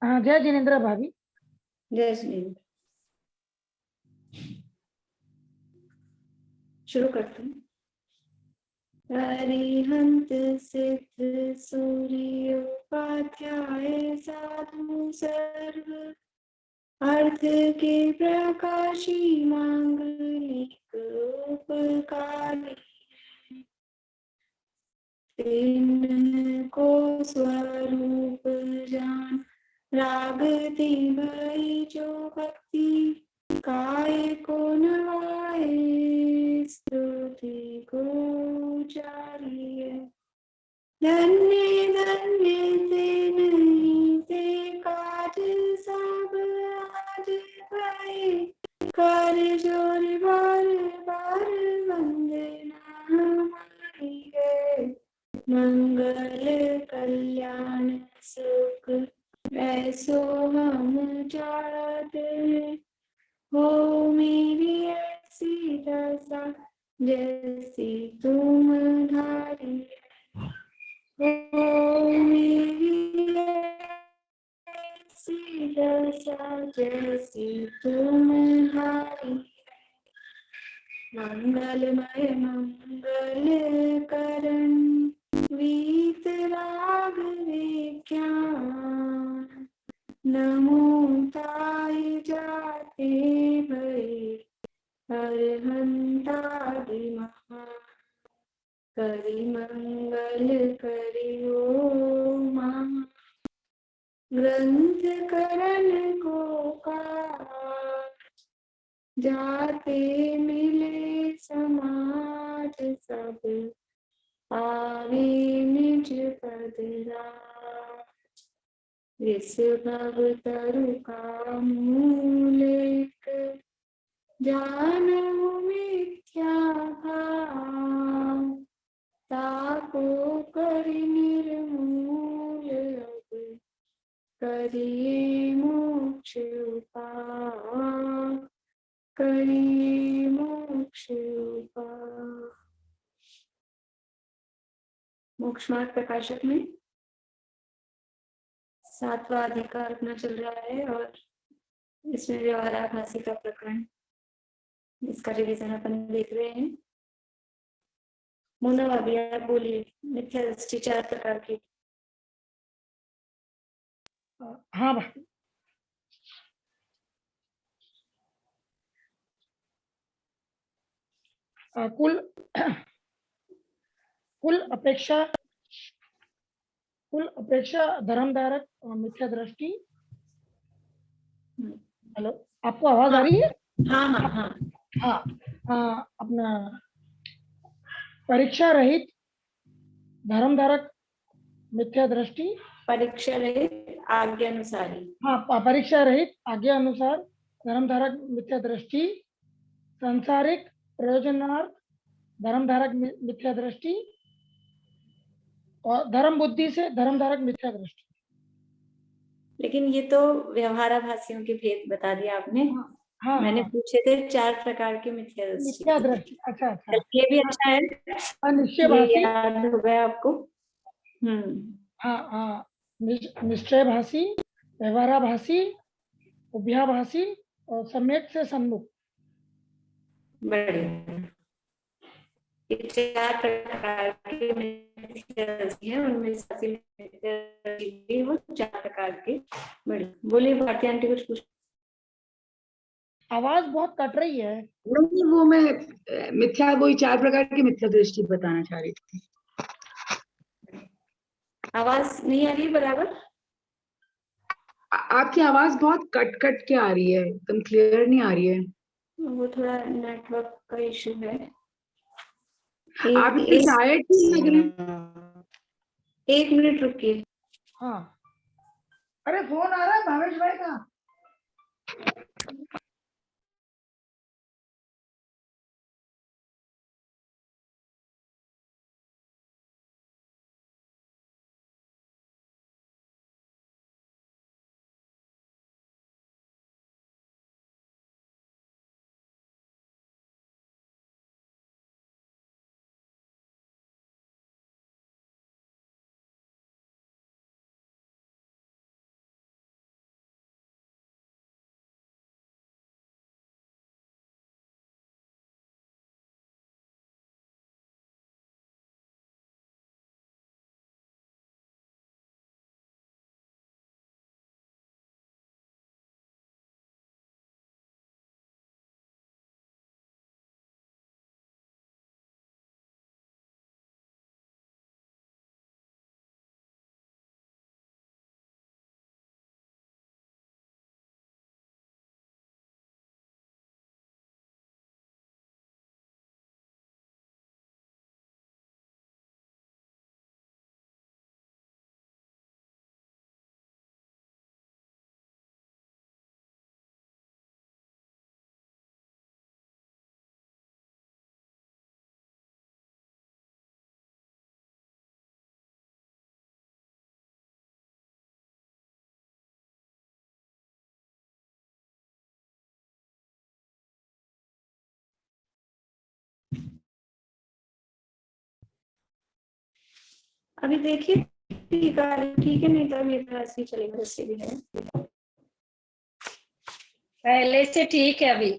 हाँ, जय जिनेन्द्र भाभी। जय जिनेन्द्र। शुरू करते हैं। अरिहंत सिद्ध सूर्योपाध्याय साधु सर्व अर्थ के प्रकाशी मांगलिक उपकारी को स्वरूप जान राग भई जो भक्ति काय को नवाए स्तुति को जारिए धन्य धन्य ते नहीं ते काज सब आज भय कर जोर बार बार वंदना हमारी है मंगल कल्याण सुख ऐसो हम चाहते हैं हो मेरी ऐसी दशा जैसी तुम धारी हो मेरी ऐसी दशा जैसी तुम धारी मंगलमय मंगल करण वीत राग विज्ञान नमो ताई जाते भय अरहंतादि महा करि मंगल करियो महा ग्रंथ करण को का जाते मिले समाज सब पावे निज पद राज इस भव तरु का मूलिक जानहु मिथ्या भाव ताको करि निर्मूल अब करिए मोक्ष उपाय करिए मोक्ष उपाय। मोक्ष मार्ग प्रकाशक में 7वां अधिकार अपना चल रहा है और इसमें व्यवहाराभासी का प्रकरण, इसका रिवीजन अपन देख रहे हैं। मोना भाभी आप बोलिए, मिथ्या दृष्टि 4 प्रकार की। हाँ भाई, कुल अपेक्षा धर्मधारक मिथ्या दृष्टि। हेलो, आपको आवाज आ रही है? हाँ हाँ हाँ हाँ, अपना परीक्षा रहित धर्मधारक मिथ्या दृष्टि, परीक्षा रहित आज्ञा अनुसारी। हाँ, परीक्षा रहित आज्ञा अनुसार धर्मधारक मिथ्या दृष्टि, सांसारिक प्रयोजनार्थ धर्मधारक मिथ्या दृष्टि और धर्म बुद्धि से धर्मधारक मिथ्या दृष्टि। लेकिन ये तो व्यवहाराभासियों के भेद बता दिया आपने। हाँ, मैंने हाँ, पूछे थे 4 प्रकार के मिथ्या दृष्टि। अच्छा अच्छा, ये भी अच्छा है, निश्चयभासी, ये याद हो गया आपको। हाँ हाँ, निश्चयभासी, व्यवहाराभासी, उभयाभासी और सम्यक से सन्मुख। बढ़िया, ये 4 प्रकार के मिथ्या दृष्टि हैं, उनमें से वो 4 प्रकार के। बढ़िया, बोलिए भारती आंटी कुछ पूछ। आवाज बहुत कट रही है। नहीं, वो मैं मिथ्या, वही 4 प्रकार की मिथ्या दृष्टि बताना चाह रही थी। आवाज नहीं आ रही बराबर? आपकी आवाज बहुत कट कट के आ रही है, एकदम क्लियर नहीं आ रही है। वो थोड़ा नेटवर्क का इशू है। आप इतने टायर्ड क्यों लग रहे हैं? 1 मिनट रुकिए। हाँ, अरे फोन आ रहा है भावेश भाई का। अभी देखिए ठीक है, नहीं तो अभी ऐसे ही चलेगा जैसे भी है। पहले से ठीक है अभी।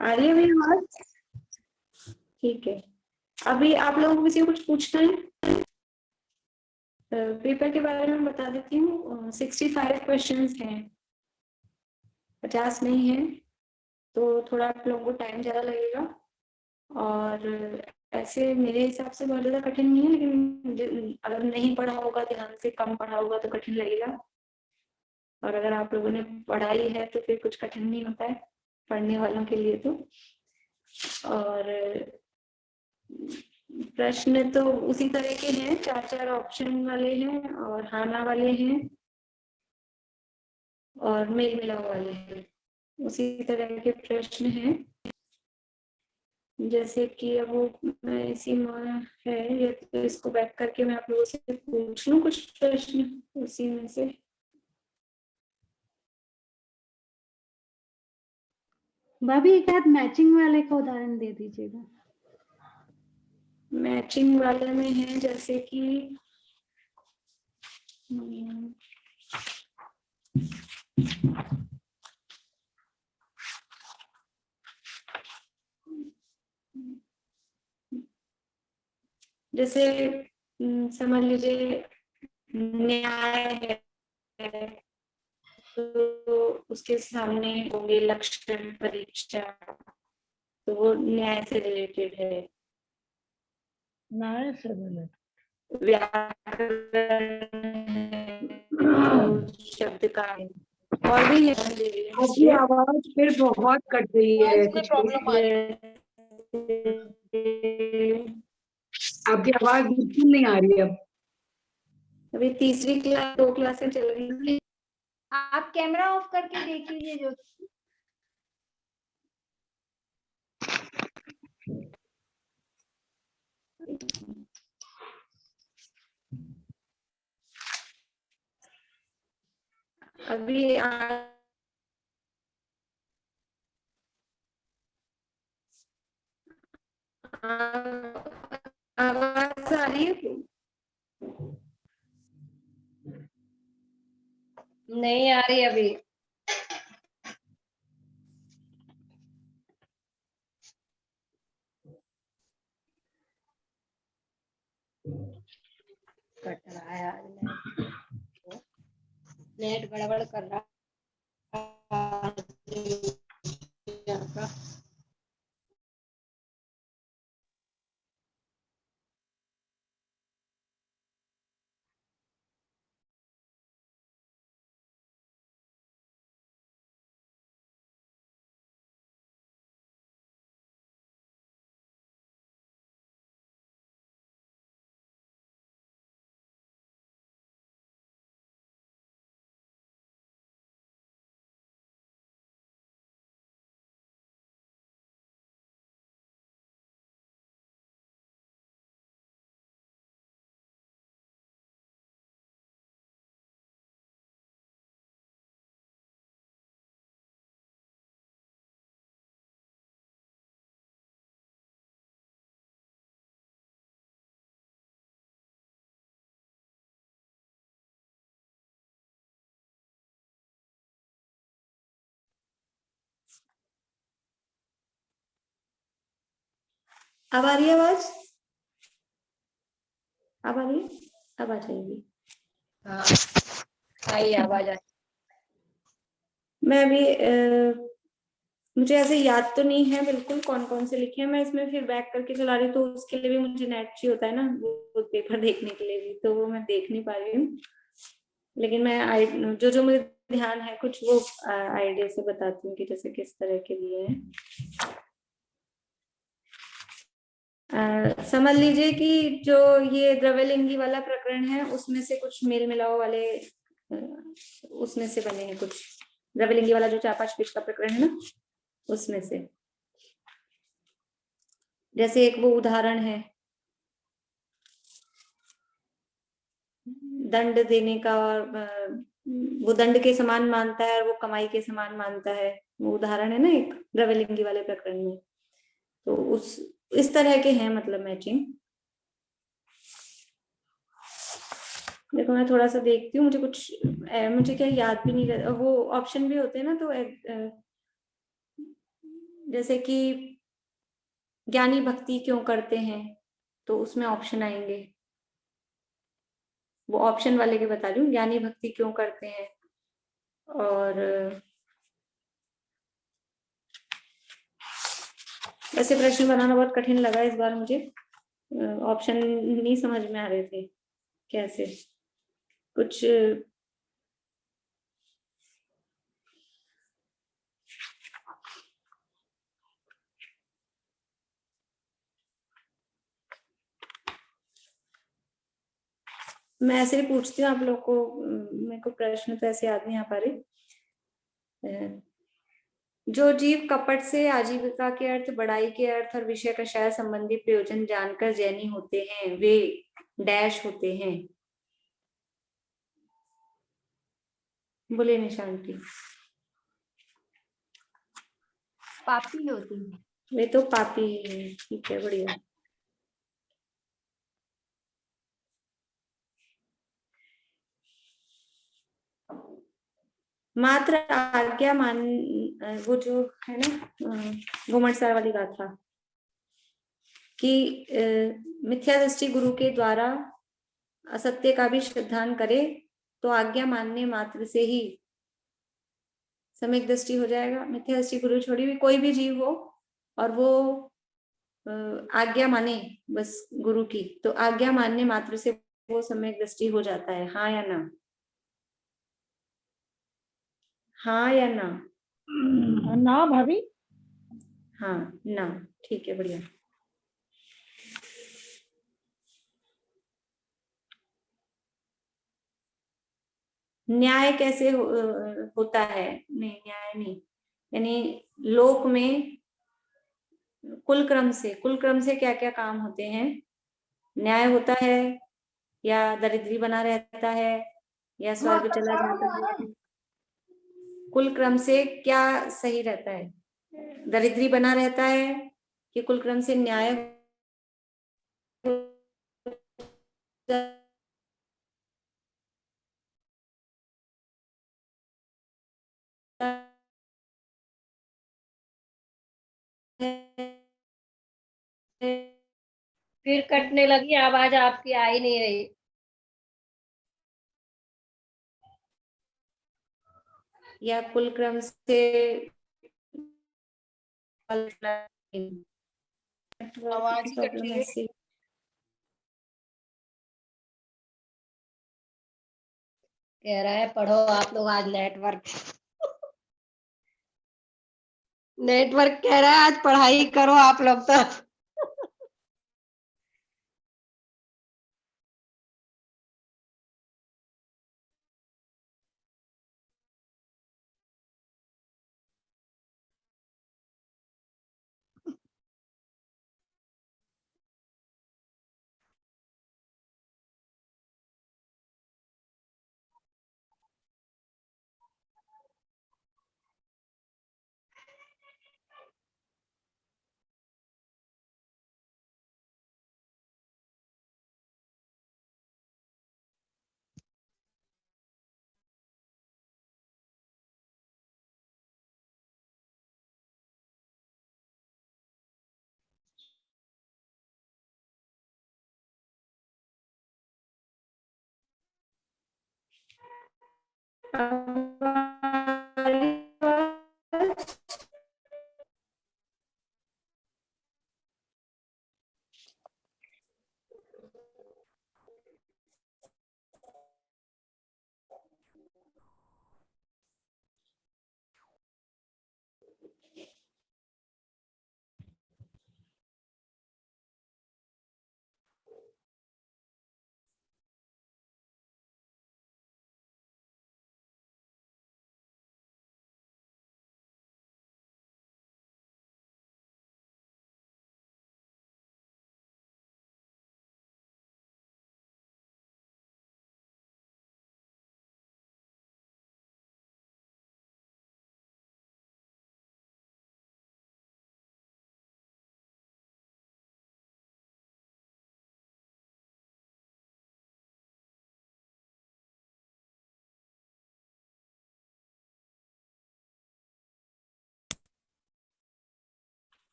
आ रही है मेरी आवाज? ठीक है। अभी आप लोगों को किसी को कुछ पूछना है? पेपर के बारे में बता देती हूँ। 65 क्वेश्चंस हैं, 50 नहीं है, तो थोड़ा आप लोगों को टाइम ज्यादा लगेगा। और ऐसे मेरे हिसाब से बहुत ज्यादा कठिन नहीं है, लेकिन अगर नहीं पढ़ा होगा ध्यान से, कम पढ़ा होगा तो कठिन लगेगा। और अगर आप लोगों ने पढ़ाई है तो फिर कुछ कठिन नहीं होता है पढ़ने वालों के लिए तो। और प्रश्न तो उसी तरह के हैं, 4-4 ऑप्शन वाले हैं और हाँ ना वाले हैं और मेल मिलाप वाले हैं, उसी तरह के प्रश्न हैं। जैसे कि अब वो मैं इसी में है ये, तो इसको बैक करके मैं आप लोगों से पूछ लूं कुछ प्रश्न उसी में से। भाभी एक आध मैचिंग वाले का उदाहरण दे दीजिएगा। मैचिंग वाले में है जैसे कि जैसे समझ लीजिए न्याय है, तो उसके सामने होंगे लक्षण परीक्षा, तो वो न्याय से रिलेटेड है। न्याय से बोले व्याकरण है, तो शब्द का है। और भी है आपकी आवाज फिर बहुत कट रही है, कुछ प्रॉब्लम आ रही आपकी आवाज बिल्कुल नहीं आ रही है अब। अभी तीसरी क्लास 2 क्लासें चल रही हैं। आप कैमरा ऑफ करके देख लीजिए जो। अभी आवाज आ रही है? नहीं आ रही अभी। कट रहा है आज नेट गड़बड़ कर रहा है। अब आ रही है आवाज? अब आ रही है? अब आ जाएगी। हाँ आई आवाज आई। मैं अभी मुझे ऐसे याद तो नहीं है बिल्कुल कौन कौन से लिखे हैं, मैं इसमें फिर बैक करके चला रही हूँ, तो उसके लिए भी मुझे नेट चाहिए होता है ना, वो पेपर देखने के लिए भी, तो वो मैं देख नहीं पा रही हूँ। लेकिन मैं जो जो मुझे ध्यान है कुछ वो आइडिया से बताती हूँ कि जैसे किस तरह के लिए हैं। समझ लीजिए कि जो ये द्रव्यलिंगी वाला प्रकरण है उसमें से कुछ मेल मिलाओ वाले उसमें से बने हैं कुछ। द्रव्यलिंगी वाला जो 4-5 पेज का प्रकरण है ना, उसमें से जैसे एक वो उदाहरण है दंड देने का, और वो दंड के समान मानता है और वो कमाई के समान मानता है, वो उदाहरण है ना एक द्रव्यलिंगी वाले प्रकरण में। तो उस इस तरह के हैं मतलब मैचिंग। देखो मैं थोड़ा सा देखती हूँ, मुझे कुछ मुझे क्या याद भी नहीं रहता, वो ऑप्शन भी होते हैं ना, तो जैसे कि ज्ञानी भक्ति क्यों करते हैं, तो उसमें ऑप्शन आएंगे, वो ऑप्शन वाले के बता रही हूँ, ज्ञानी भक्ति क्यों करते हैं। और ऐसे प्रश्न बनाना बहुत कठिन लगा इस बार मुझे, ऑप्शन नहीं समझ में आ रहे थे कैसे, कुछ मैं ऐसे ही पूछती हूँ आप लोग को, मेरे को प्रश्न तो ऐसे याद नहीं आ पा रहे। जो जीव कपट से आजीविका के अर्थ, बढ़ाई के अर्थ और विषय कषाय संबंधी प्रयोजन जानकर जैनी होते हैं, वे डैश होते हैं। बोले निशांति। पापी होती है। वे तो पापी है। ठीक है, बढ़िया। मात्र आज्ञा मान, वो जो है ना घुमटसार वाली गाथा कि मिथ्या दृष्टि गुरु के द्वारा असत्य का भी श्रद्धान करे तो आज्ञा मानने मात्र से ही सम्यक दृष्टि हो जाएगा। मिथ्या दृष्टि गुरु छोड़ी हुई कोई भी जीव हो और वो आज्ञा माने बस गुरु की, तो आज्ञा मानने मात्र से वो सम्यक दृष्टि हो जाता है। हाँ या ना? हाँ या ना? ना भाभी। हाँ ना, ठीक है, बढ़िया। न्याय कैसे होता है? नहीं, न्याय नहीं, यानी लोक में कुल क्रम से क्या क्या काम होते हैं? न्याय होता है या दरिद्री बना रहता है या स्वर्ग चला जाता है? कुल क्रम से क्या सही रहता है? दरिद्री बना रहता है कि कुल क्रम से न्याय फिर कटने लगी, आवाज आपकी आ ही नहीं रही। या कुल क्रम से आवाज ही कट प्रॉब्लम रही है। ऐसी। कह रहा है पढ़ो आप लोग आज नेटवर्क। नेटवर्क कह रहा है आज पढ़ाई करो आप लोग तो।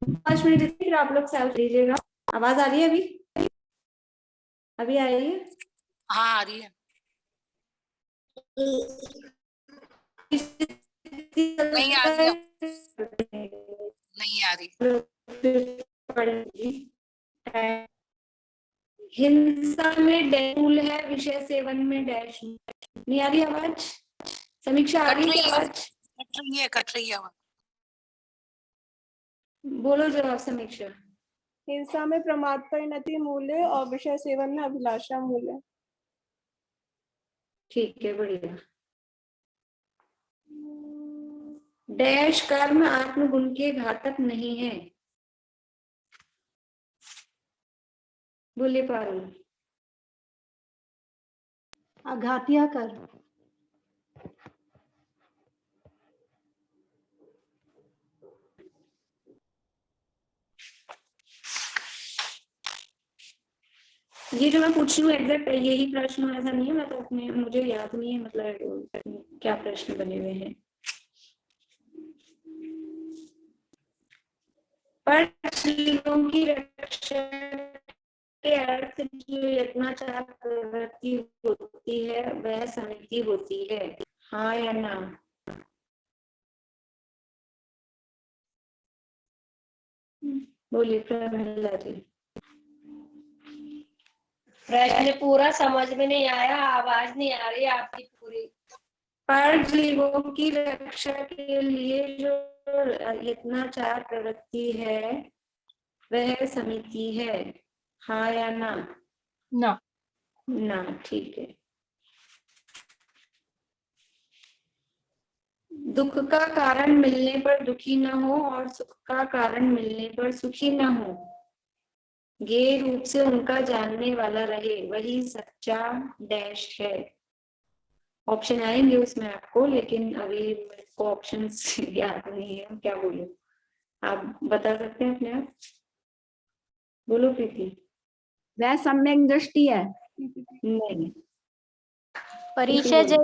5 मिनट फिर आप लोग सेल्फ लीजिएगा। आवाज आ रही है अभी? अभी आ रही है? हाँ आ रही है। नहीं आ रही है, नहीं आ रही। हिंसा में डैश है, विषय सेवन में डैश। नहीं आ रही आवाज? समीक्षा आ रही है आवाज? कट रही है। बोलो जवाब समीक्षा। हिंसा में प्रमाद परिणति मूल्य और विषय सेवन में अभिलाषा मूल्य। ठीक है, बढ़िया। डैश कर्म आत्मगुण के घातक नहीं है। बोलिए पारुल। अघातिया कर। ये जो मैं पूछ रही हूँ एग्जैक्ट यही प्रश्न, ऐसा नहीं है, मैं तो अपने मुझे याद नहीं है मतलब क्या प्रश्न बने हुए हैं। पर जीवों की रक्षा के अर्थ जो यत्नाचार प्रवृत्ति होती है वह समिति होती है, हाँ या ना? बोलिए प्रमिला जी। प्रश्न पूरा समझ में नहीं आया, आवाज नहीं आ रही आपकी पूरी। पर जीवों की रक्षा के लिए जो यत्नाचार प्रवृत्ति है वह समिति है, हाँ या ना? ना। ना, ठीक है। दुख का कारण मिलने पर दुखी न हो और सुख का कारण मिलने पर सुखी न हो, ये रूप से उनका जानने वाला रहे, वही सच्चा डैश है। ऑप्शन आएंगे उसमें आपको, लेकिन अभी मेरे को ऑप्शंस याद नहीं है, क्या बोलूं? आप बता सकते हैं अपने आप? बोलो प्रीति। वह सम्यक दृष्टि है। नहीं, परिचय।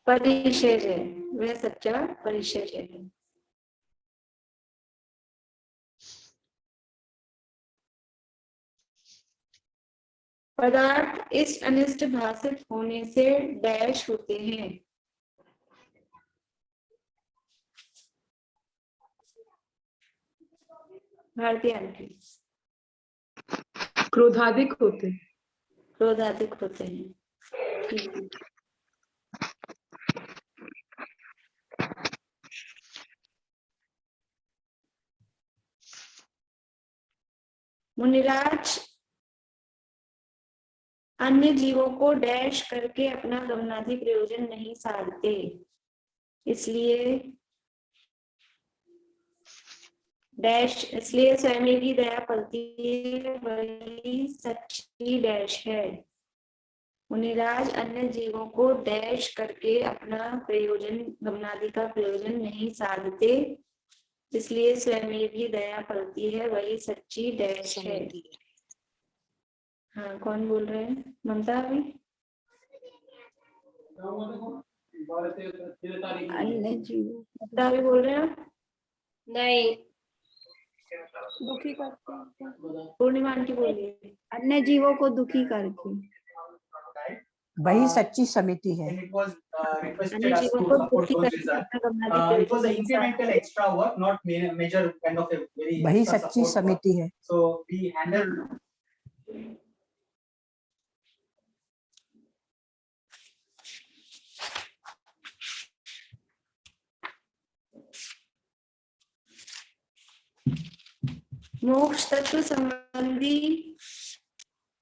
परिचय है, वह सच्चा परिचय है। पदार्थ इस अनिष्ट भाषित होने से डैश होते हैं। भारतीय आंटी। क्रोधाधिक होते हैं। क्रोधाधिक होते हैं, ठीक है। मुनिराज अन्य जीवों को डैश करके अपना गमनादि प्रयोजन नहीं साधते, इसलिए डैश, इसलिए स्वयं की दया पलती है, वही सच्ची डैश है। मुनिराज अन्य जीवों को डैश करके अपना प्रयोजन गमनादि का प्रयोजन नहीं साधते, इसलिए स्वयं भी दया पलती है, वही सच्ची डैश है। हाँ, कौन बोल रहे हैं? ममता अभी अन्य जीवों ममता अभी बोल रहे हैं आप? नहीं, दुखी करते हैं। पूर्णिमा आंटी बोलिए। अन्य जीवों को दुखी करके वही सच्ची समिति है। अन्य जीवों को दुखी करके अपना गमनादि प्रयोजन नहीं साधते, वही सच्ची समिति है। मोक्ष तत्व संबंधी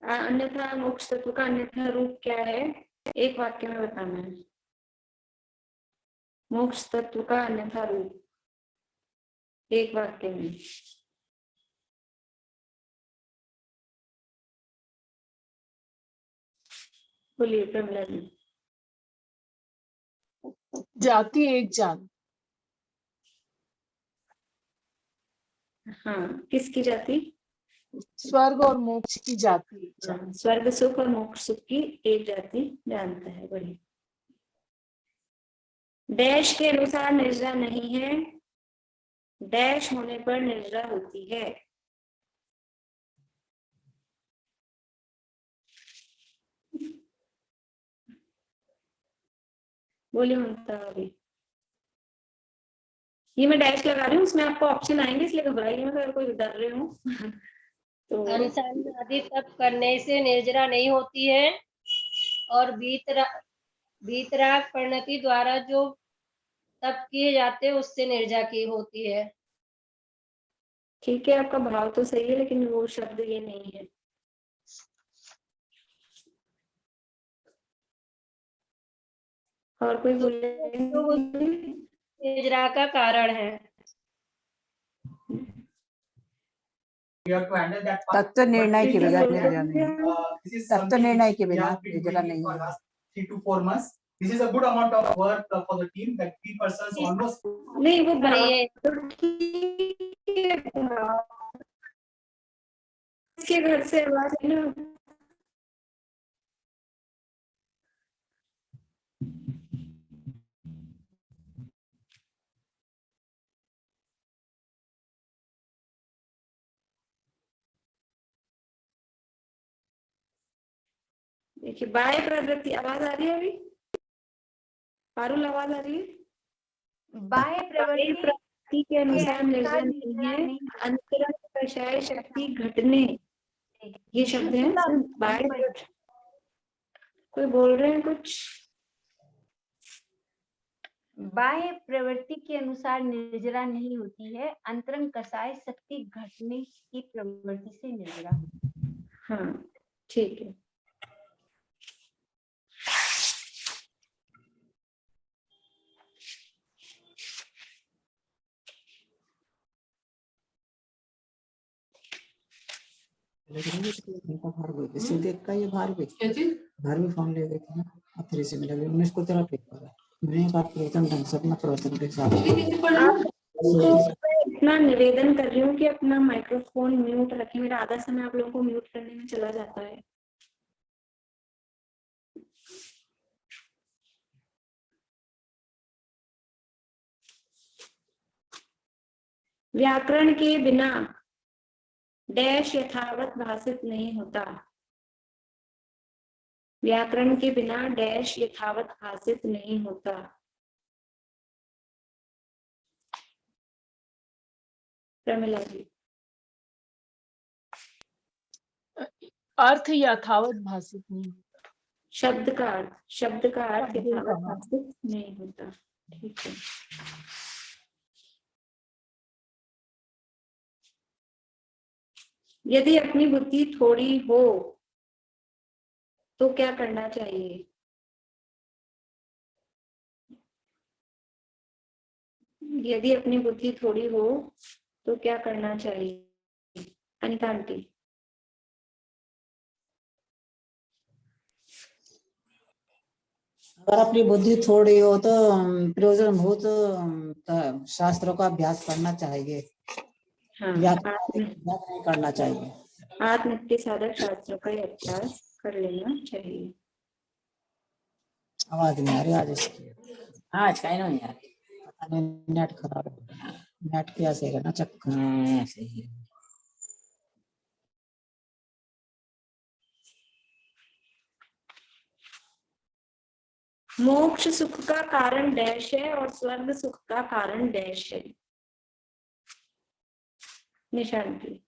अन्यथा मोक्ष तत्व का अन्यथा रूप क्या है? एक वाक्य में बताना है। मोक्ष तत्व का अन्यथा रूप एक वाक्य में। बोलिए प्रमिला जी। जाति एक जान। हाँ, किसकी जाति? स्वर्ग और मोक्ष की जाति। स्वर्ग सुख और मोक्ष सुख की एक जाति जानता है। बढ़िया। डैश के अनुसार निर्जा नहीं है, डैश होने पर निर्जरा होती है। बोलिए ममता अभी। ये मैं डैश लगा रही हूँ, उसमें आपको ऑप्शन आएंगे, इसलिए घबराइए मत अगर कोई डर रहे हो। तो अनुसंध आदि तप करने से निर्जरा नहीं होती है, और वीतराग परिणति द्वारा जो तप किए जाते हैं उससे निर्जरा की होती है। ठीक है, आपका भाव तो सही है, लेकिन वो शब्द ये नहीं है। और कोई बोले? निर्जरा का कारण है। तत्व निर्णय के बिना निर्जरा नहीं, तत्व निर्णय के बिना निर्जरा नहीं है। 3 to 4 months. This is a good amount of work for the team that 3 persons almost. नहीं, वो ये इसके घर से आवाज है ना। देखिए, बाह्य प्रवृत्ति, आवाज आ रही है अभी? पारुल, आवाज आ रही है? बाह्य प्रवृत्ति के अनुसार निर्जरा नहीं है, अंतरंग कषाय शक्ति घटने, ये शब्द है। बाह्य प्रवृत्ति, कोई बोल रहे हैं कुछ? बाह्य प्रवृत्ति के अनुसार निर्जरा नहीं होती है, अंतरंग कषाय शक्ति घटने की प्रवृत्ति से निर्जरा। हाँ, ठीक है। भारवी फॉर्म ले गए थे ना, अब 3 से मिला 19 को तेरा पेपर है। मैंने बात प्रवचन ढंग से अपना प्रवचन के साथ इतना निवेदन कर रही हूँ कि अपना माइक्रोफोन म्यूट रखें। मेरा आधा समय आप लोगों को म्यूट करने में चला जाता है। व्याकरण के बिना डैश यथावत भाषित नहीं होता। व्याकरण के बिना डैश यथावत भाषित नहीं होता। प्रमिला जी। अर्थ यथावत भाषित नहीं होता। शब्द का अर्थ यथावत भाषित नहीं होता। ठीक है। यदि अपनी बुद्धि थोड़ी हो तो क्या करना चाहिए? यदि अपनी बुद्धि थोड़ी हो तो क्या करना चाहिए? अनिता आंटी। अगर अपनी बुद्धि थोड़ी हो तो प्रयोजन बहुत शास्त्रों का अभ्यास करना चाहिए। हाँ, नहीं करना चाहिए। आत्मनित्य साधक शास्त्रों का अभ्यास कर लेना चाहिए। आवाज नहीं आ रही आज इसकी। आज कहीं नहीं आ रही, पता नहीं नेट खराब है। नेट कैसे है ना, चक्कर ऐसे ही। मोक्ष सुख का कारण डैश है और स्वर्ग सुख का कारण डैश है। निशांति।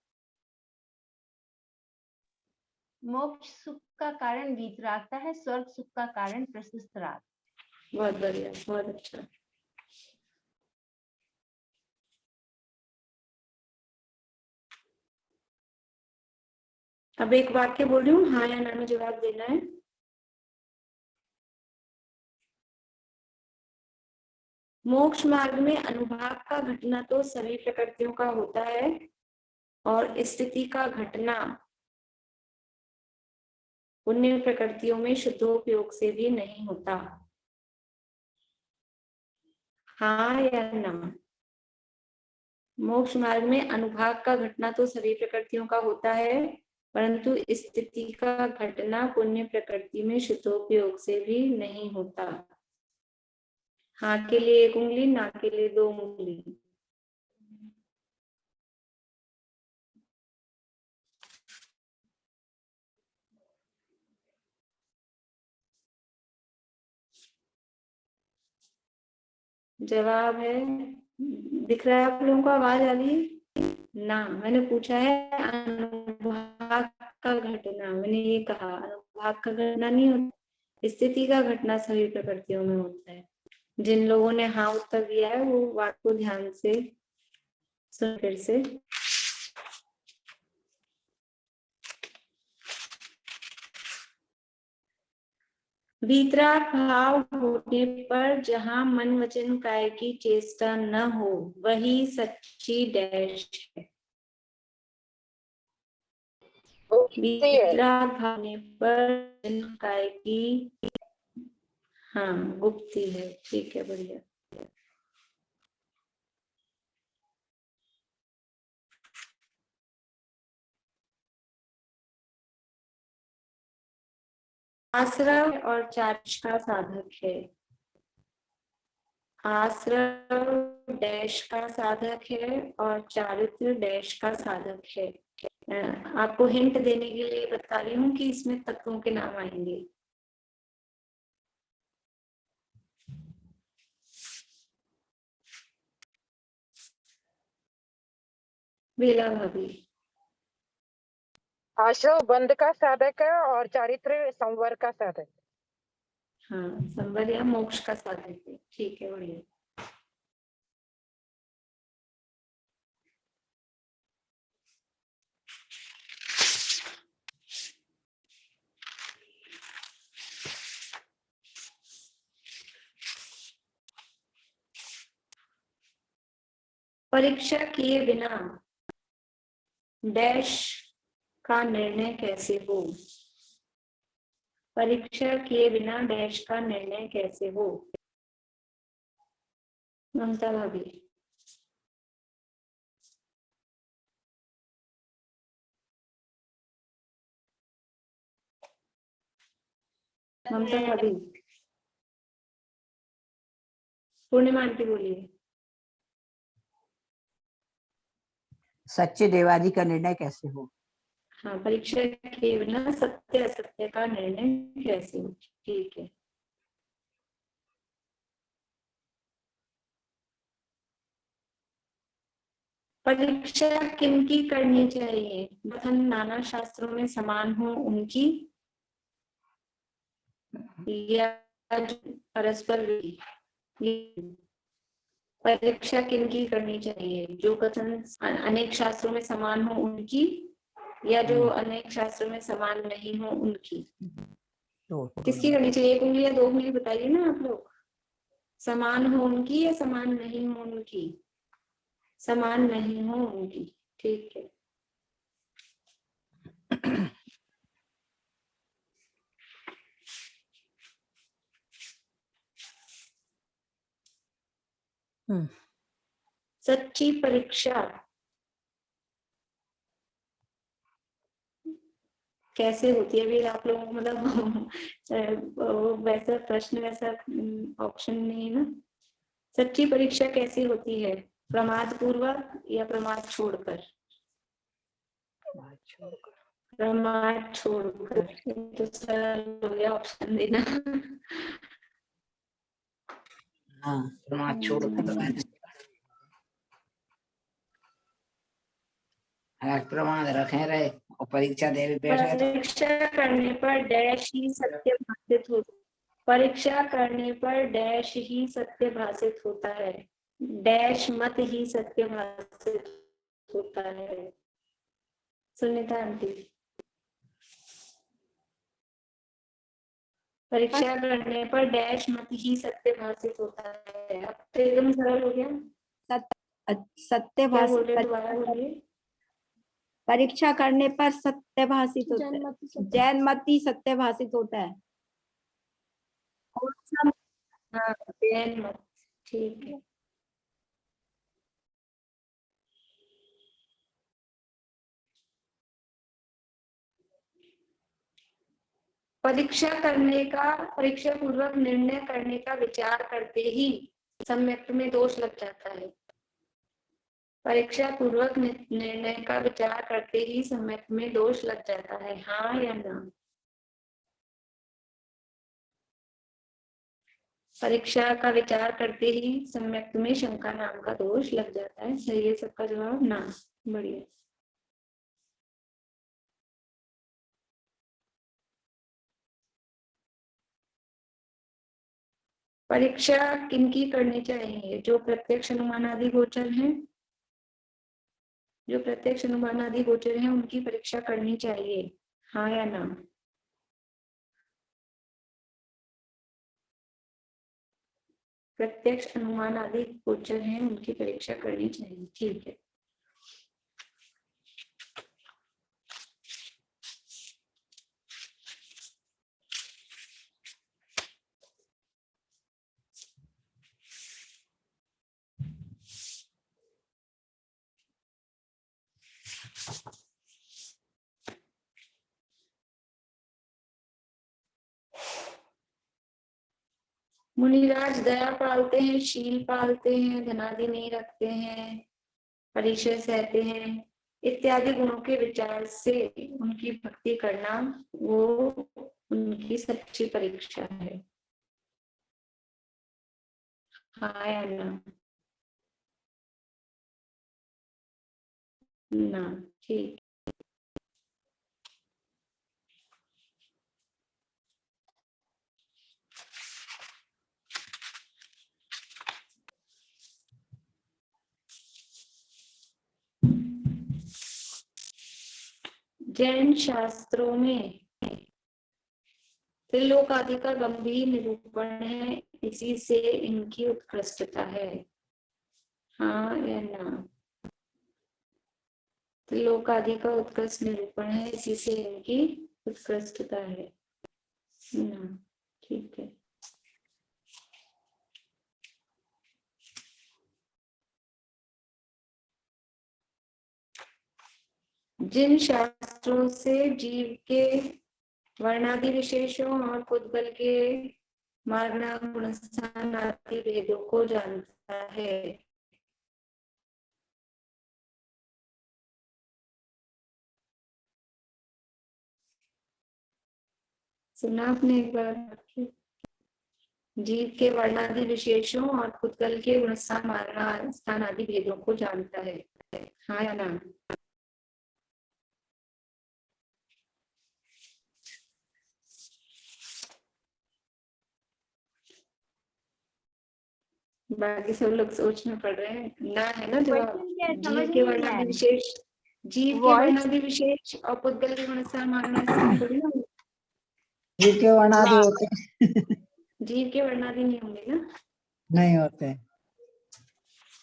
मोक्ष सुख का कारण वीतरागता है, स्वर्ग सुख का कारण प्रशस्त राग। बहुत बढ़िया, बहुत अच्छा। अब एक वाक्य बोल रही हूँ, हाँ या ना में जवाब देना है। मोक्ष मार्ग में अनुभाग का घटना तो सभी प्रकृतियों का होता है और स्थिति का घटना पुण्य प्रकृतियों में शुद्धोपयोग से भी नहीं होता। हाँ या ना? मोक्ष मार्ग में अनुभाग का घटना तो सभी प्रकृतियों का होता है, परंतु स्थिति का घटना पुण्य प्रकृति में शुद्धोपयोग से भी नहीं होता। हाँ के लिए 1 उंगली, ना के लिए 2 उंगली। जवाब है, दिख रहा है आप लोगों को, आवाज आ रही है ना? मैंने पूछा है अनुभाग का घटना, मैंने ये कहा अनुभाग का घटना नहीं होता, स्थिति का घटना सभी प्रकृतियों में होता है। जिन लोगों ने हाँ उत्तर दिया है वो वाक्य को ध्यान से सुन फिर से। वीतराग भाव होने पर जहां मन वचन काय की चेष्टा न हो वही सच्ची डैश है। वीतराग भाव होने पर वचन काय की, हाँ गुप्ती है, ठीक है बढ़िया। आश्रव और चारित्र का साधक है। आश्रव डैश का साधक है और चारित्र डैश का साधक है। आपको हिंट देने के लिए बता रही हूँ कि इसमें तत्वों के नाम आएंगे। बेला भाभी। आश्रव बंध का साधक है और चारित्र संवर का साधक। हाँ संवर या मोक्ष का साधक है, ठीक है बढ़िया। परीक्षा किए बिना डैश का निर्णय कैसे हो? परीक्षा किए बिना डैश का निर्णय कैसे हो? ममता भाभी। ममता भाभी। पूर्णिमा आंटी बोलिए। सच्चे देवादी का निर्णय कैसे हो? हाँ परीक्षा किए बिना सत्य असत्य का निर्णय कैसे हो, ठीक है। परीक्षा किनकी करनी चाहिए? कथन नाना शास्त्रों में समान हो उनकी, या परस्पर विरोधी? परीक्षा किनकी करनी चाहिए? जो कथन अनेक शास्त्रों में समान हो उनकी, या जो अनेक शास्त्रों में समान नहीं हो उनकी? किसकी करनी चाहिए? एक उंगली या दो उंगली बताइए ना आप लोग। समान हो उनकी या समान नहीं हो उनकी? समान नहीं हो उनकी, ठीक है। सच्ची परीक्षा कैसे होती है? अभी आप लोगों को मतलब वैसा प्रश्न, वैसा ऑप्शन नहीं है ना। सच्ची परीक्षा कैसी होती है? प्रमाद पूर्वक या प्रमाद छोड़कर? प्रमाद छोड़कर। तो सरल हो गया, ऑप्शन देना। हाँ प्रमाद छोड़कर। प्रमाद रखे रहे और परीक्षा दे बैठे। परीक्षा करने पर डैश ही सत्य भाषित होता है। परीक्षा करने पर डैश ही सत्य भाषित होता है, डैश मत ही सत्य भाषित होता है। सुनीता आंटी। परीक्षा करने पर डैश मत ही सत्य भाषित होता है। अब तो एकदम सरल हो गया। सत्य भाषित, दोबारा बोलिए। परीक्षा करने पर सत्य भाषित होता है, जैन मत ही सत्य भाषित होता है। हाँ जैन मत, ठीक है। परीक्षा पूर्वक निर्णय करने का विचार करते ही सम्यक में दोष लग जाता है। परीक्षा पूर्वक निर्णय का विचार करते ही सम्यक में दोष लग जाता है, हाँ या ना? परीक्षा का विचार करते ही सम्यक्त में शंका नाम का दोष लग जाता है। सही है सबका जवाब ना। बढ़िया। परीक्षा किनकी करनी चाहिए? जो प्रत्यक्ष अनुमान आदि गोचर हैं, जो प्रत्यक्ष अनुमान आदि गोचर हैं उनकी परीक्षा करनी चाहिए, हाँ या ना? प्रत्यक्ष अनुमान आदि गोचर हैं उनकी परीक्षा करनी चाहिए, ठीक है। मुनिराज दया पालते हैं, शील पालते हैं, धनादि नहीं रखते हैं, परिचय सहते हैं इत्यादि गुणों के विचार से उनकी भक्ति करना वो उनकी सच्ची परीक्षा है, हाँ या ना? ना, ठीक। जैन शास्त्रों में त्रिलोक आदि का गंभीर निरूपण है, इसी से इनकी उत्कृष्टता है, हाँ या ना? त्रिलोक आदि का उत्कृष्ट निरूपण है, इसी से इनकी उत्कृष्टता है, ना, ठीक है। जिन शास्त्रों से जीव के वर्णादि विशेषों और पुद्गल के मार्गणाम गुणस्थान आदि भेदों को जानता है, सुना आपने एक बार? जीव के वर्णादि विशेषों और पुद्गल के गुणस्थान मार्गणाम स्थान आदि भेदों को जानता है, हाँ या ना? बाकी सब लोग सोचना पड़ रहे हैं, ना है ना जवाब? जीव के वर्णादि विशेष, जीव के वर्णादि विशेष और पुद्गल के गुणस्थान मार्गणाम थोड़ी ना, जीव के वर्णादि होते हैं। जीव के वर्णादि नहीं होंगे ना? नहीं होते।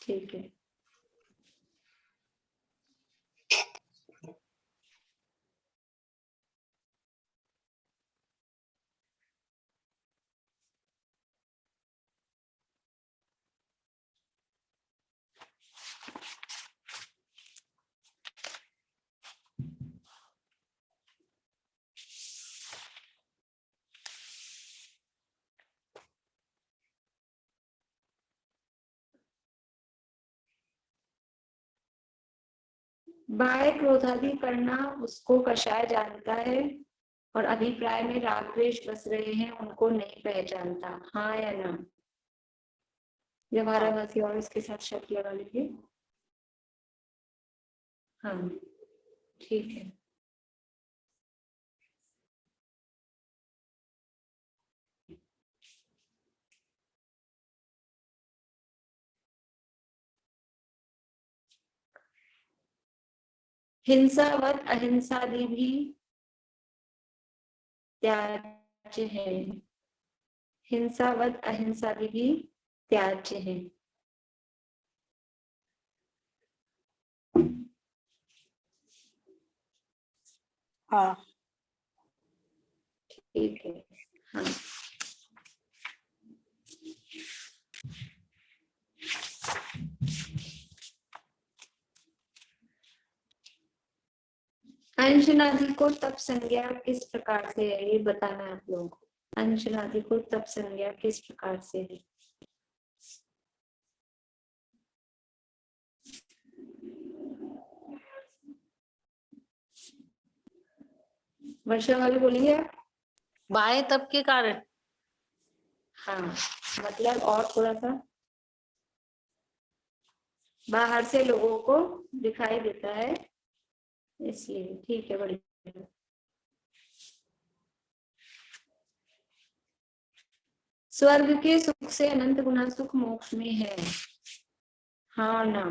ठीक है। बाह्य क्रोधादि करना उसको कषाय जानता है और अभिप्राय में राग द्वेष बस रहे हैं उनको नहीं पहचानता, हाँ या ना? जवाहरा भाषी और इसके साथ शब्द लगा लीजिए, हाँ ठीक है। हिंसावत अहिंसादि भी त्याज्य है, हिंसावत अहिंसादि भी त्याज्य है, हाँ ठीक है। हाँ अंशनादि को तप संज्ञा किस प्रकार से है, ये बताना है आप लोगों को। अंशनादि को तप संज्ञा किस प्रकार से है? वर्षा वाले बोलिए आप। बाह्य तप के कारण। हाँ मतलब और थोड़ा सा बाहर से लोगों को दिखाई देता है, इसलिए। ठीक है, बढ़िया। स्वर्ग के सुख से अनंत गुना सुख मोक्ष में है, हाँ ना?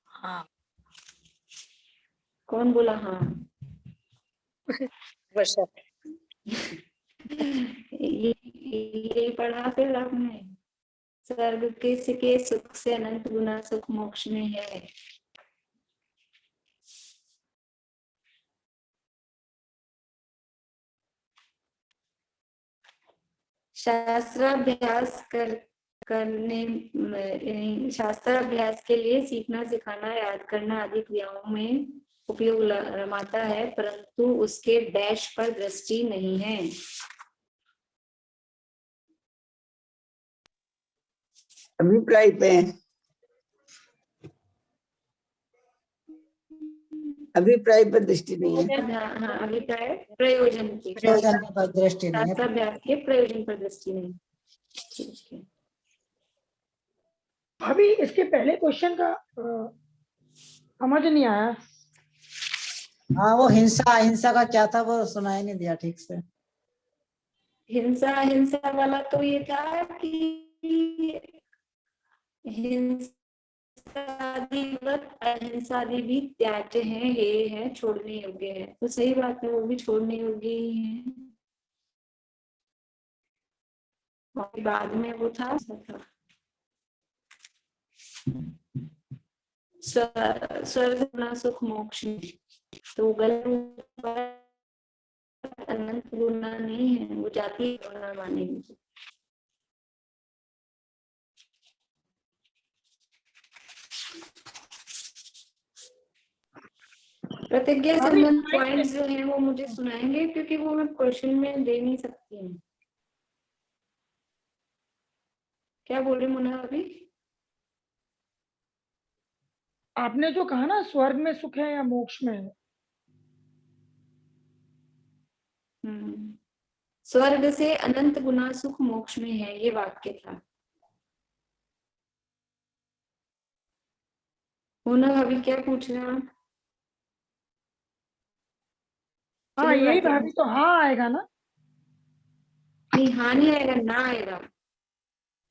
हाँ। कौन बोला हाँ? वर्षा। यही पढ़ा फिर आपने, स्वर्ग के सुख से अनंत गुना सुख मोक्ष में है। शास्त्राभ्यास शास्त्राभ्यास के लिए सीखना, सिखाना, याद करना आदि क्रियाओं में उपयोग रमाता है, परंतु उसके डैश पर दृष्टि नहीं है। अभिप्राय पे, अभिप्राय पर दृष्टि नहीं है। हाँ, अभिप्राय प्रयोजन की, प्रयोजन पर दृष्टि नहीं है। शास्त्राभ्यास के प्रयोजन पर दृष्टि नहीं। ठीक है। अभी इसके पहले क्वेश्चन का समझ नहीं आया। हाँ, वो हिंसा, हिंसा का क्या था वो सुनाई नहीं दिया ठीक से। हिंसा वाला तो ये था कि अहिंसादि भी त्याज्य हैं, हे है, छोड़ने योग्य है। तो सही बात है, वो भी छोड़ने योग्य ही है। और बाद में वो था स्वर्ग गुना सुख मोक्ष, तो गलत अनंत गुना नहीं है, वो जाति गुना मानेंगे। प्रतिज्ञा संबंध पॉइंट्स जो हैं वो मुझे सुनाएंगे, क्योंकि वो मैं क्वेश्चन में दे नहीं सकती हूँ। क्या बोल रहे मुन्ना अभी? आपने जो कहा ना स्वर्ग में सुख है या मोक्ष में है, स्वर्ग से अनंत गुना सुख मोक्ष में है, ये वाक्य था। मुन्ना अभी क्या पूछ रहे हैं? हाँ यही भाभी, तो हाँ आएगा ना? नहीं, हाँ नहीं आएगा, ना आएगा।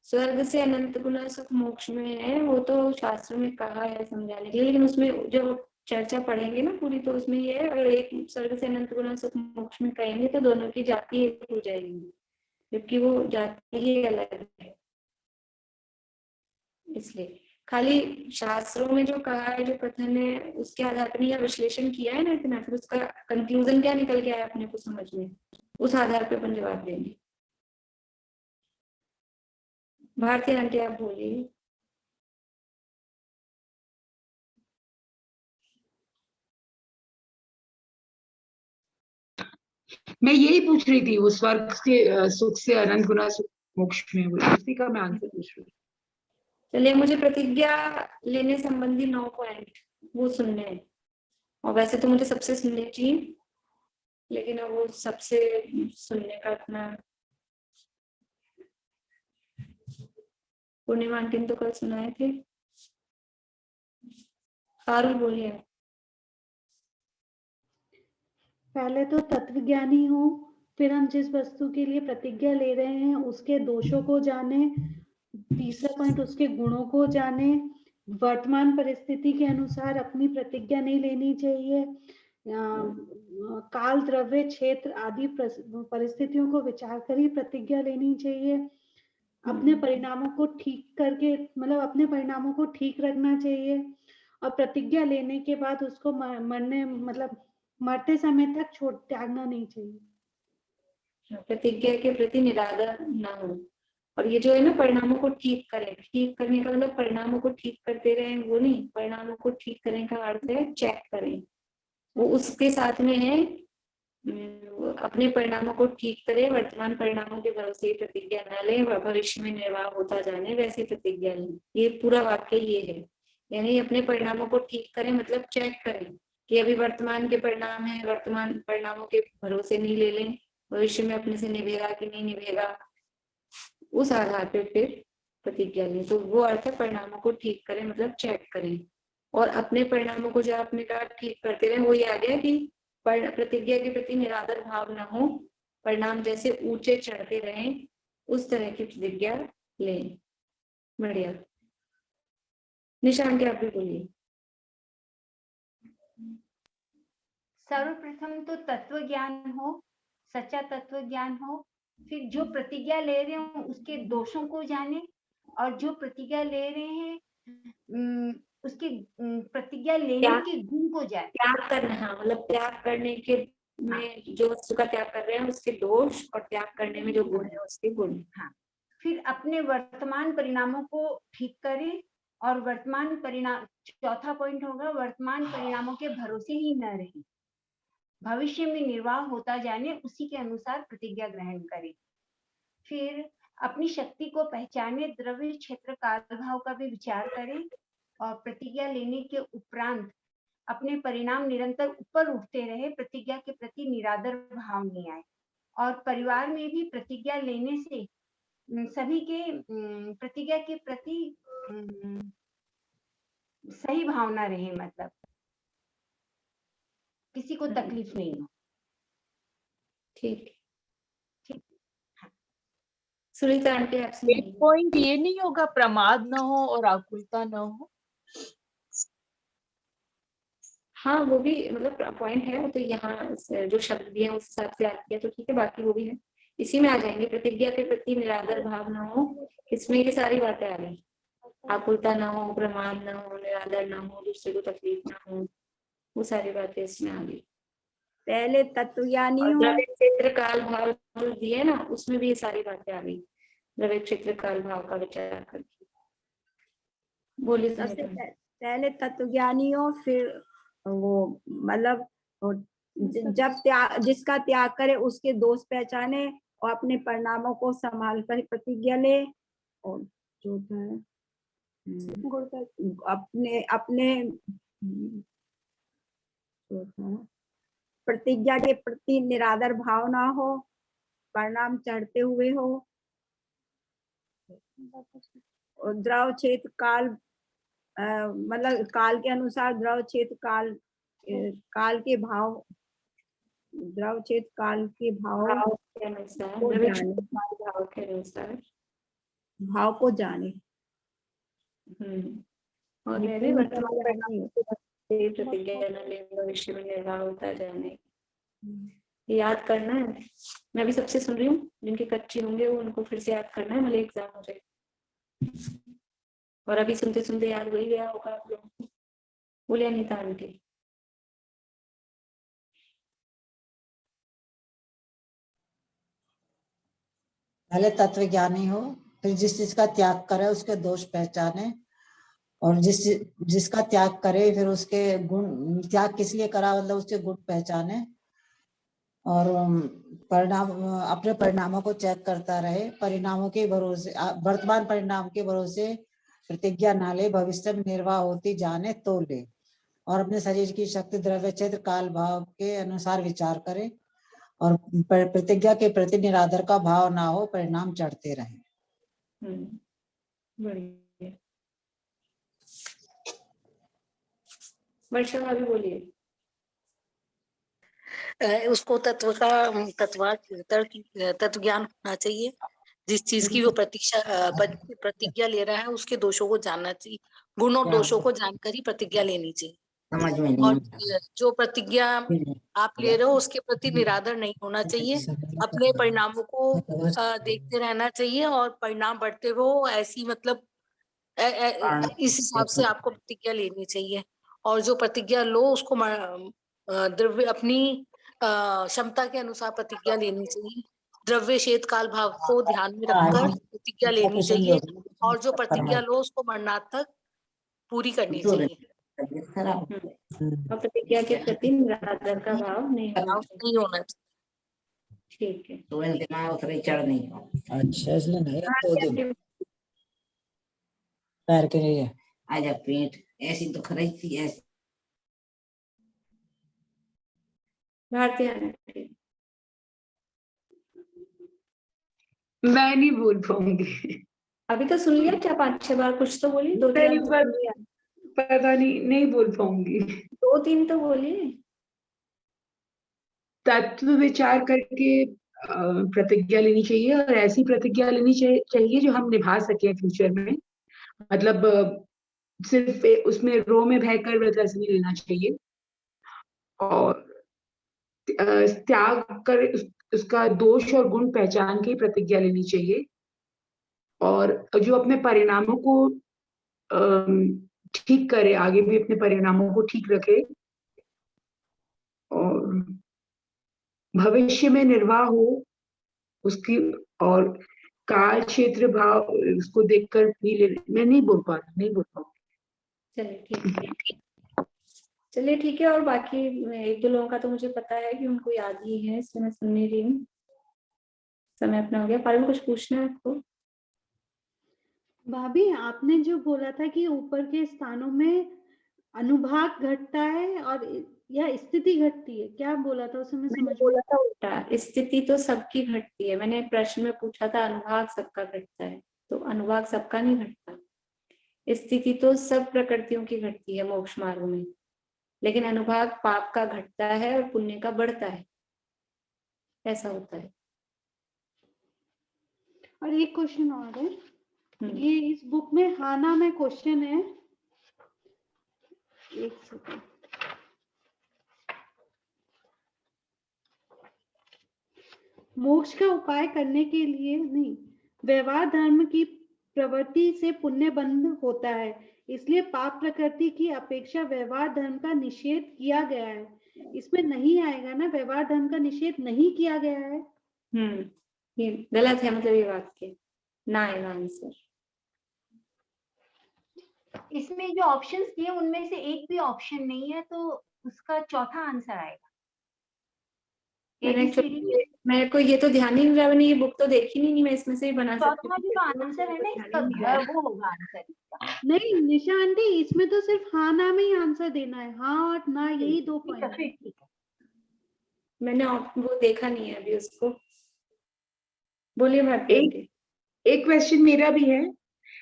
स्वर्ग से अनंत गुना सुख मोक्ष में है, वो तो शास्त्र में कहा है समझाने के लिए, लेकिन उसमें जब चर्चा पढ़ेंगे ना पूरी, तो उसमें ये है, अगर एक स्वर्ग से अनंत गुना सुख मोक्ष में कहेंगे तो दोनों की जाति एक हो जाएगी, जबकि वो जाति ही अलग है। इसलिए खाली शास्त्रों में जो कहा है, जो कथन है, उसके आधार पर यह विश्लेषण किया है ना इतना, फिर उसका कंक्लूजन क्या निकल के आया अपने को समझ में, उस आधार पे अपन जवाब देंगे। भारती आंटी आप बोलिए। मैं यही पूछ रही थी, वो स्वर्ग के सुख से अनंत गुना सुख मोक्ष में, उसी का मैं आंसर पूछ रही थी। चलिए, मुझे प्रतिज्ञा लेने संबंधी 9 पॉइंट वो सुनने हैं, और वैसे तो मुझे सबसे सुनने चाहिए, लेकिन अब वो सबसे सुनने का अपना। पूर्णिमा आंटी तो कल सुनाए थे। फारूक बोलिए। पहले तो तत्वज्ञानी हो, फिर हम जिस वस्तु के लिए प्रतिज्ञा ले रहे हैं उसके दोषों को जाने, तीसरा पॉइंट उसके गुणों को जाने, वर्तमान परिस्थिति के अनुसार अपनी प्रतिज्ञा नहीं लेनी चाहिए, काल, द्रव्य, क्षेत्र आदि परिस्थितियों को विचार कर ही प्रतिज्ञा लेनी चाहिए, अपने परिणामों को ठीक करके, मतलब अपने परिणामों को ठीक रखना चाहिए, और प्रतिज्ञा लेने के बाद उसको मरने, मतलब मरते समय तक छोड़ त्यागना नहीं चाहिए। प्रतिज्ञा के प्रति निरादर ना हो, और ये जो है ना, परिणामों को ठीक करें, ठीक करने का मतलब परिणामों को ठीक करते रहें वो नहीं, परिणामों को ठीक करने का अर्थ है चेक करें, वो उसके साथ में है अपने परिणामों को ठीक करे, वर्तमान परिणामों के भरोसे प्रतिज्ञा न ले, भविष्य में निर्वाह होता जाने वैसे प्रतिज्ञा लें। ये पूरा वाक्य ये है, यानी अपने परिणामों को ठीक करें मतलब चेक करें कि अभी वर्तमान के परिणाम है, वर्तमान परिणामों के भरोसे नहीं ले लें, भविष्य में अपने से निभेगा कि नहीं निभेगा, उस आधार पे फिर प्रतिज्ञा लें। तो वो अर्थ है परिणामों को ठीक करें, मतलब चेक करें। और अपने परिणामों को जब आपने कहा ठीक करते रहे, वो ये आ गया कि प्रतिज्ञा के प्रति निरादर भाव न हो, परिणाम जैसे ऊंचे चढ़ते रहें, उस तरह की प्रतिज्ञा लें। बढ़िया। निशान के आप भी बोलिए। सर्वप्रथम तो तत्व ज्ञान हो, सच्चा तत्व ज्ञान हो। फिर जो प्रतिज्ञा ले रहे हो उसके दोषों को जाने, और जो प्रतिज्ञा ले रहे हैं उसके प्रतिज्ञा लेने के गुण को जाने। त्याग करना, हाँ, मतलब त्याग करने के में जो वस्तु का त्याग कर रहे हैं उसके दोष, और त्याग करने में जो गुण है उसके गुण। हाँ, फिर अपने वर्तमान परिणामों को ठीक करें, और वर्तमान परिणाम, चौथा पॉइंट होगा, वर्तमान परिणामों के भरोसे ही न रहे, भविष्य में निर्वाह होता जाने, उसी के अनुसार प्रतिज्ञा ग्रहण करें। फिर अपनी शक्ति को पहचाने, द्रव्य क्षेत्र काल भाव का भी विचार करें, और प्रतिज्ञा लेने के उपरांत अपने परिणाम निरंतर ऊपर उठते रहे, प्रतिज्ञा के प्रति निरादर भाव नहीं आए। और परिवार में भी प्रतिज्ञा लेने से सभी के प्रतिज्ञा के प्रति सही भावना रहे, मतलब किसी को तकलीफ नहीं हो। ठीक ठीक। सुनीता आंटी आपसे एक पॉइंट ये नहीं होगा प्रमाद न हो और आकुलता न हो? हाँ, वो भी मतलब पॉइंट है। वो तो यहाँ जो शब्द दिए हैं उस हिसाब से याद किया तो ठीक है, बाकी वो भी है, इसी में आ जाएंगे। प्रतिज्ञा के प्रति निरादर भाव न हो, इसमें ये सारी बातें आ गई। आकुलता न हो, प्रमाद न हो, निरादर न हो, दूसरे को तकलीफ न हो, वो सारी बातें इसमें आ गई। पहले तत्वज्ञानी हो, द्रव्य क्षेत्र काल भाव जो दिए ना, उसमें भी ये सारी बातें आ गई। द्रव्य क्षेत्र काल भाव का विचार करके बोलिए। सबसे पहले तत्वज्ञानी हो, फिर वो मतलब जब जिसका त्याग करे उसके दोष पहचाने, और अपने परिणामों को संभाल कर प्रतिज्ञा ले। और चौथा है अपने प्रतिज्ञा के प्रति निरादर भाव ना हो, परिणाम चढ़ते हुए हो, और द्रव क्षेत्र काल मतलब काल के अनुसार द्रव क्षेत्र काल के भाव, द्रव क्षेत्र काल के भाव के अनुसार, भाव को जाने। और प्रतिज्ञा न ले, भविष्य में निर्वाह होता जाने, याद करना है। मैं भी सबसे सुन रही हूँ, जिनके कच्चे होंगे वो उनको फिर से याद करना है, भले एग्जाम हो जाए। और अभी सुनते सुनते याद हो ही गया होगा आप लोगों को। बोलिए अनीता आंटी। पहले तत्व ज्ञानी हो, फिर जिस चीज का त्याग करे उसके दोष पहचाने, और जिसका त्याग करे फिर उसके गुण, त्याग किस लिए करा मतलब उसके गुण पहचाने, और परिणाम, अपने परिणामों को चेक करता रहे, परिणामों के भरोसे, वर्तमान परिणाम के भरोसे प्रतिज्ञा ना ले, भविष्य में निर्वाह होती जाने तो ले, और अपने शरीर की शक्ति द्रव्य क्षेत्र काल भाव के अनुसार विचार करे, और प्रतिज्ञा के प्रति निरादर का भाव ना हो, परिणाम चढ़ते रहे। बढ़िया। वर्षा भाभी बोलिए। उसको तत्व ज्ञान होना चाहिए। जिस चीज की वो प्रतिज्ञा ले रहा है उसके दोषों को जानना चाहिए, गुण और दोषों को जानकर ही प्रतिज्ञा लेनी चाहिए। समझ में नहीं। और जो प्रतिज्ञा आप ले रहे हो उसके प्रति निरादर नहीं होना चाहिए, अपने परिणामों को देखते रहना चाहिए, और परिणाम बढ़ते हो ऐसी मतलब इस हिसाब से आपको प्रतिज्ञा लेनी चाहिए। और जो प्रतिज्ञा लो उसको द्रव्य अपनी क्षमता के अनुसार प्रतिज्ञा लेनी चाहिए, द्रव्य क्षेत्र काल भाव को ध्यान में रखकर प्रतिज्ञा लेनी चाहिए, और जो प्रतिज्ञा लो उसको मरणार्थ तक पूरी करनी चाहिए। और प्रतिज्ञा के प्रति निरादर का भाव नहीं होना चाहिए। ठीक है। तो दिमाग उतरे चढ़ नहीं हो। अच्छा, इसलिए नहीं 2 दिन पैर के लिए आजा, पेट ऐसी तो खराई थी ऐसी। भारतीय मैं नहीं बोल पाऊंगी। अभी तो सुन लिया क्या 5-6 बार? कुछ तो बोली, 2-3 नहीं, तो सुन लिया। पता नहीं बोल पाऊंगी। 2-3 तो बोलिए। तत्व विचार करके प्रतिज्ञा लेनी चाहिए, और ऐसी प्रतिज्ञा लेनी चाहिए जो हम निभा सके फ्यूचर में। मतलब सिर्फ उसमें रो में बहकर व्रत ऐसे नहीं लेना चाहिए। और त्याग कर उसका दोष और गुण पहचान के प्रतिज्ञा लेनी चाहिए, और जो अपने परिणामों को ठीक करे, आगे भी अपने परिणामों को ठीक रखे, और भविष्य में निर्वाह हो उसकी, और काल क्षेत्र भाव उसको देखकर भी मैं नहीं बोल पाऊंगी। चलिए ठीक है। और बाकी 1-2 लोगों का तो मुझे पता है कि उनको याद ही है, इसलिए मैं सुन नहीं रही हूँ। समय अपना हो गया। पारुल, कुछ पूछना है आपको? भाभी, आपने जो बोला था कि ऊपर के स्थानों में अनुभाग घटता है और या स्थिति घटती है, क्या बोला था उसे? मैं मैंने समझ बोला था उल्टा, स्थिति तो सबकी घटती है। मैंने प्रश्न में पूछा था अनुभाग सबका घटता है, तो अनुभाग सबका नहीं घटता। स्थिति तो सब प्रकृतियों की घटती है मोक्ष मार्ग में, लेकिन अनुभाग पाप का घटता है और पुण्य का बढ़ता है, ऐसा होता है। और एक क्वेश्चन और है, ये इस बुक में हाना में क्वेश्चन है, एक सेकंड। मोक्ष का उपाय करने के लिए नहीं, व्यवहार धर्म की प्रवृत्ति से पुण्य बंध होता है, इसलिए पाप प्रकृति की अपेक्षा व्यवहार धर्म का निषेध किया गया है। इसमें नहीं आएगा ना, व्यवहार धर्म का निषेध नहीं किया गया है। ये गलत है, मतलब ये वाक्य ना आएगा आंसर। इसमें जो ऑप्शंस दिए उनमें से एक भी ऑप्शन नहीं है, तो उसका चौथा आंसर आएगा। मेरे को ये तो ध्यान ही नहीं रहा, मैंने ये बुक तो देखी नहीं, मैं इसमें से ही बना सकती चौथा भी तो आंसर है ना इसका, वो होगा आंसर इसका। नहीं निशा आंटी, इसमें तो सिर्फ हाँ ना में ही आंसर देना है, हाँ और ना, यही 2 पॉइंट है। मैंने वो देखा नहीं है अभी उसको। बोलिए भारती। एक क्वेश्चन मेरा भी है,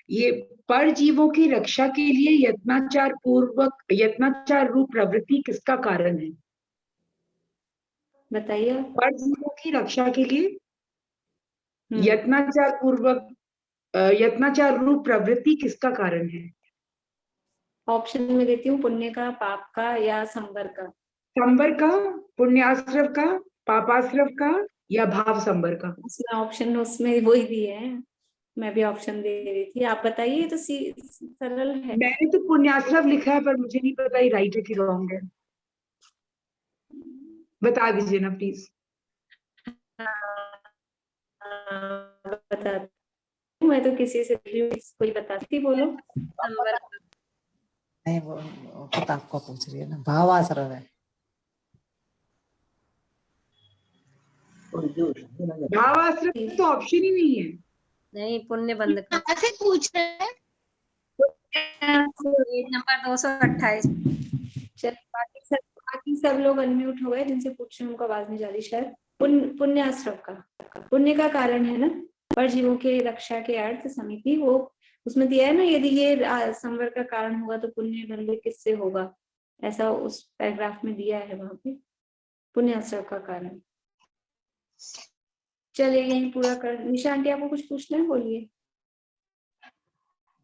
ये पर जीवों की रक्षा के लिए यत्नाचार रूप प्रवृत्ति किसका कारण है? बताइए। पर जीवों की रक्षा के लिए यत्नाचार रूप प्रवृत्ति किसका कारण है? ऑप्शन में देती हूँ, पुण्य का, पाप का या संवर का। संवर का, पुण्याश्रव का, पापाश्रव का, या भाव संवर का? ऑप्शन उसमें वही दिए हैं, मैं भी ऑप्शन दे रही थी। आप बताइए, तो सरल है। मैंने तो पुण्याश्रव लिखा है, पर मुझे नहीं पता ये राइट है कि रॉन्ग है। बता दीजिए ना प्लीज। बता, मैं तो किसी से कोई बताती। बोलो। नहीं, वो किताब को पूछ रही है ना, भावाश्रव है। भावाश्रव तो ऑप्शन ही नहीं है। नहीं, पुण्य बंध का ऐसे पूछ रहे हैं। नंबर 228। चल, बाकी सब लोग अनम्यूट हो गए, जिनसे पूछ रहे हैं उनको आवाज नहीं जा रही शायद। पुण्याश्रव का, पुण्य का कारण है ना, पर जीवों के रक्षा के अर्थ समिति, वो उसमें दिया है ना, यदि ये संवर का कारण होगा तो पुण्य बंध किससे होगा, ऐसा उस पैराग्राफ में दिया है वहां पे, पुण्याश्रव का कारण। चलिए यही पूरा कर। निशा आंटी, आपको कुछ पूछना है? बोलिए।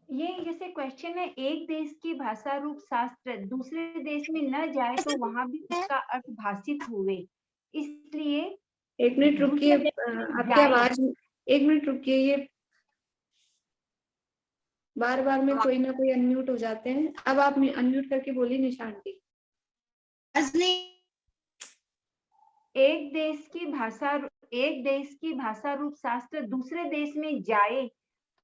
ये जैसे क्वेश्चन है, एक देश की भाषा रूप शास्त्र दूसरे देश में न जाए तो वहां भी उसका अर्थ भाषित हुए, इसलिए। 1 मिनट रुकिए, आपकी आवाज, 1 मिनट रुकिए, ये बार बार में कोई ना कोई अनम्यूट हो जाते हैं। अब आप अनम्यूट करके बोलिए निशा आंटी। एक देश की भाषा रूप शास्त्र दूसरे देश में जाए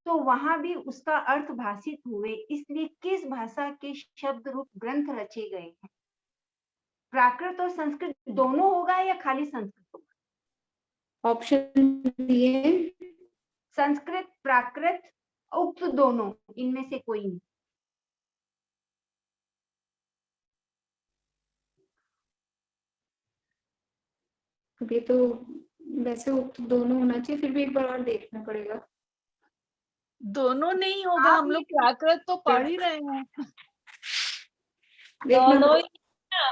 तो वहां भी उसका अर्थ भाषित हुए, इसलिए किस भाषा के शब्द रूप ग्रंथ रचे गए हैं? प्राकृत और संस्कृत दोनों होगा या खाली संस्कृत होगा? ऑप्शन दिए, संस्कृत, प्राकृत, उक्त दोनों, इनमें से कोई नहीं। अभी तो वैसे उक्त दोनों होना चाहिए, फिर भी एक बार और देखना पड़ेगा। दोनों नहीं होगा, हम लोग प्राकृत तो पढ़ ही रहे हैं। दोनों ही ना,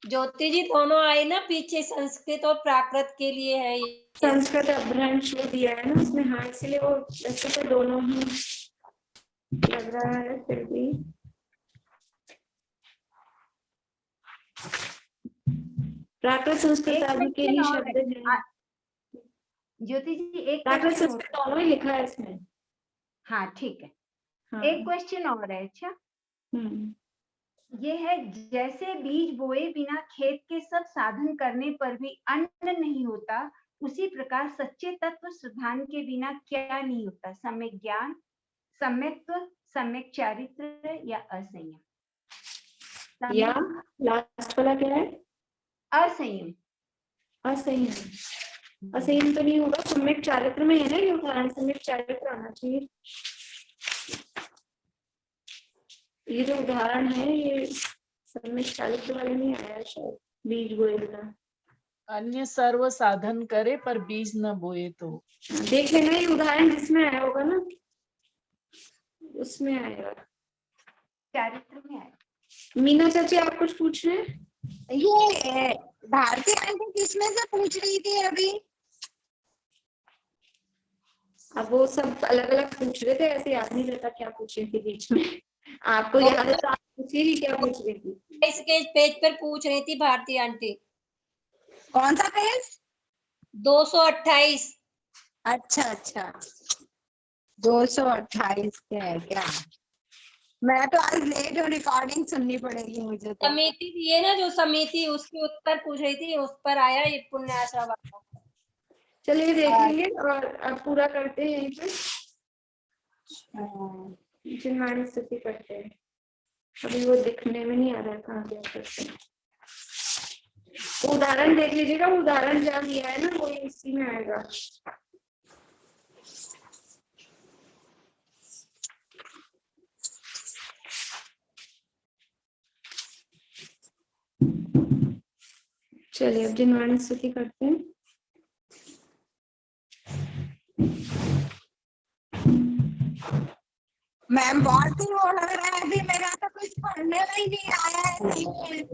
ज्योति जी दोनों आए ना पीछे, संस्कृत और प्राकृत के लिए है ये। संस्कृत अपभ्रंश वो दिया है ना उसमें, हाँ इसलिए वो वैसे तो दोनों ही लग रहा है, फिर भी प्राकृत संस्कृत आदि के ही शब्द हैं। ज्योति जी एक प्राकृत क्वेश्चन संस्कृत दोनों ही लिखा है इसमें। हाँ ठीक है। हाँ। एक क्वेश्चन और है। अच्छा ये है, जैसे बीज बोए बिना खेत के सब साधन करने पर भी अन्न नहीं होता, उसी प्रकार सच्चे तत्व सिद्धांत के बिना क्या नहीं होता? सम्यक ज्ञान, सम्यक्त्व, सम्यक चारित्र या असंयम? या लास्ट वाला क्या है? असंयम। असंयम, असंयम तो नहीं होगा, सम्यक चारित्र में है ना ये उदाहरण, सम्यक चारित्र आना चाहिए। ये जो उदाहरण है ये सम्यक चारित्र वाले नहीं आया शायद, बीज बोए बिना। अन्य सर्व साधन करे पर बीज न बोए तो। देख लेना ये उदाहरण जिसमें आया होगा ना उसमें आएगा, चारित्र में आएगा। मीना चाची आप कुछ पूछ रहे हैं? ये भारती आंटी किसमें से पूछ रही थी अभी? अब वो सब अलग अलग पूछ रहे थे, ऐसे याद नहीं रहता क्या पूछ रही थी बीच में। आपको याद है तो आप पूछिए क्या पूछ रही थी। इसके पेज पर पूछ रही थी भारती आंटी। कौन सा पेज? 228। अच्छा अच्छा, 228 पे है क्या? मैं तो आज लेट हूँ, रिकॉर्डिंग सुननी पड़ेगी मुझे तो। समिति थी ये ना, जो समिति उसके उत्तर पूछ रही थी, उस पर आया ये पुण्याश्रम वाला। चलिए देख लेंगे और अब पूरा करते हैं यहीं पे, जिनवाणी स्तुति करते हैं। अभी वो दिखने में नहीं आ रहा है कहाँ गया करते हैं। उदाहरण देख लीजिएगा, उदाहरण जहाँ दिया है ना वो इसी में आएगा। चलिए अब जिनवाणी स्तुति करते हैं। मैम बहुत ही वो लग रहा है, अभी मेरा तो कुछ पढ़ने में ही नहीं आया है,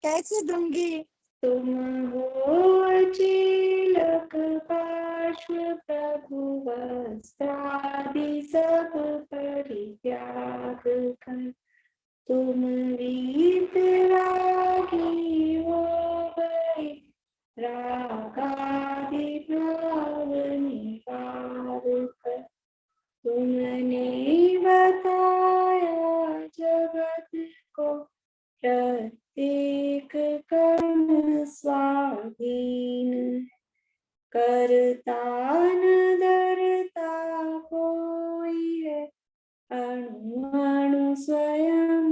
कैसे दूंगी? तुम हो चिलक पार्श्व प्रभु वस्त्रादि सब परित्याग कर, तुम रीत रागी हो गए, रागादि भाव निवार कर, तुमने बताया जगत को प्रत्येक कर्म स्वाधीन, करता न डरता कोई है, अणु अणु स्वयं